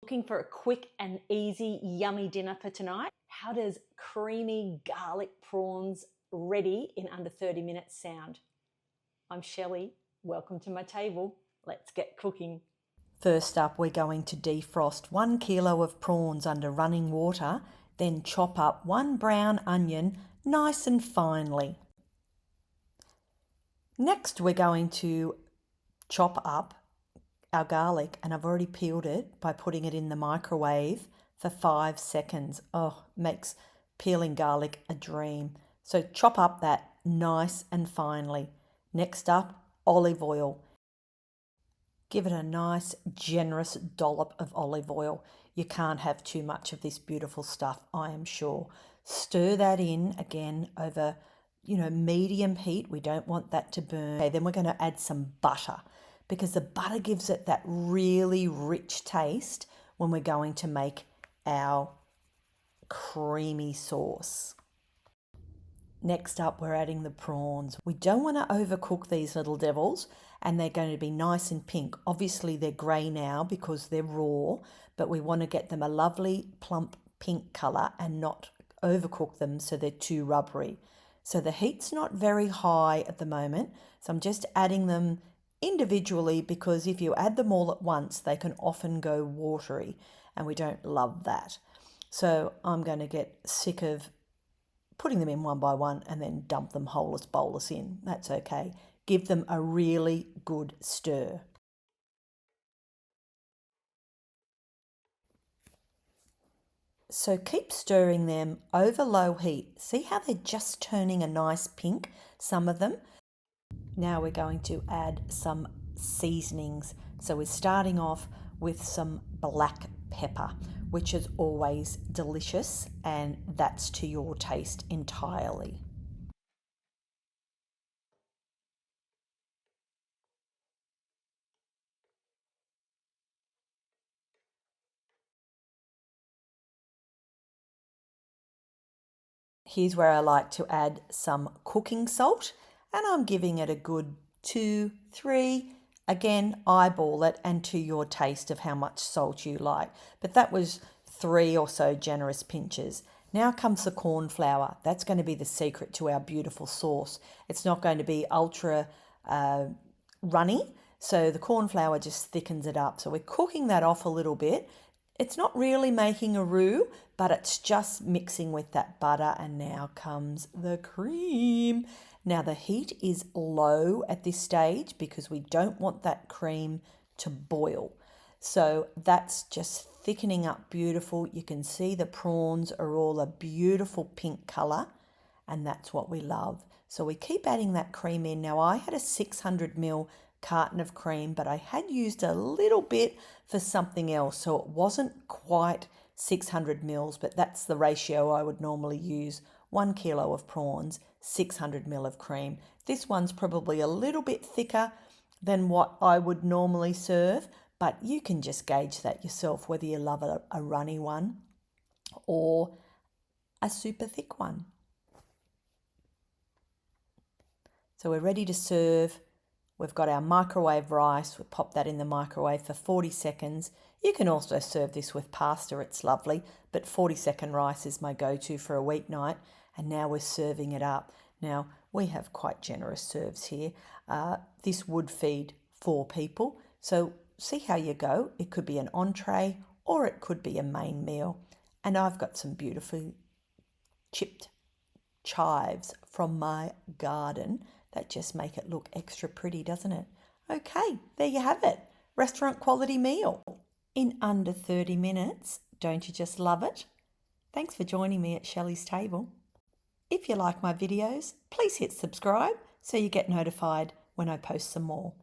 Looking for a quick and easy, yummy dinner for tonight? How does creamy garlic prawns ready in under 30 minutes sound? I'm Shelley. Welcome to my table. Let's get cooking. First up, we're going to defrost 1 kilo of prawns under running water, then chop up 1 brown onion nice and finely. Next, we're going to chop up our garlic, and I've already peeled it by putting it in the microwave for 5 seconds. Oh, makes peeling garlic a dream. So chop up that nice and finely. Next up, olive oil. Give it a nice generous dollop of olive oil. You can't have too much of this beautiful stuff, I am sure. Stir that in again over, medium heat. We don't want that to burn. Okay, then we're going to add some butter, because the butter gives it that really rich taste when we're going to make our creamy sauce. Next up, we're adding the prawns. We don't want to overcook these little devils, and they're going to be nice and pink. Obviously, they're grey now because they're raw, but we want to get them a lovely plump pink colour and not overcook them so they're too rubbery. So the heat's not very high at the moment, so I'm just adding them individually, because if you add them all at once, they can often go watery, and we don't love that. So I'm going to get sick of putting them in one by one and then dump them holus bolus in. That's okay. Give them a really good stir. So keep stirring them over low heat. See how they're just turning a nice pink, some of them? Now we're going to add some seasonings. So we're starting off with some black pepper, which is always delicious, and that's to your taste entirely. Here's where I like to add some cooking salt, and I'm giving it a good 2, 3. Again, eyeball it and to your taste of how much salt you like. But that was 3 or so generous pinches. Now comes the corn flour. That's going to be the secret to our beautiful sauce. It's not going to be ultra runny, so the corn flour just thickens it up. So we're cooking that off a little bit. It's not really making a roux, but it's just mixing with that butter, and now comes the cream. Now the heat is low at this stage because we don't want that cream to boil. So that's just thickening up beautiful. You can see the prawns are all a beautiful pink colour, and that's what we love. So we keep adding that cream in. Now I had a 600ml carton of cream, but I had used a little bit for something else, so it wasn't quite 600 mils, but that's the ratio I would normally use. 1 kilo of prawns, 600 ml of cream. This one's probably a little bit thicker than what I would normally serve, but you can just gauge that yourself, whether you love a runny one or a super thick one. So we're ready to serve. We've got our microwave rice. We'll pop that in the microwave for 40 seconds. You can also serve this with pasta. It's lovely, but 40-second rice is my go-to for a weeknight. And now we're serving it up. Now, we have quite generous serves here. This would feed 4 people. So see how you go. It could be an entree or it could be a main meal. And I've got some beautifully chipped chives from my garden that just make it look extra pretty, doesn't it? Okay, there you have it. Restaurant quality meal in under 30 minutes. Don't you just love it? Thanks for joining me at Shelley's table. If you like my videos, please hit subscribe so you get notified when I post some more.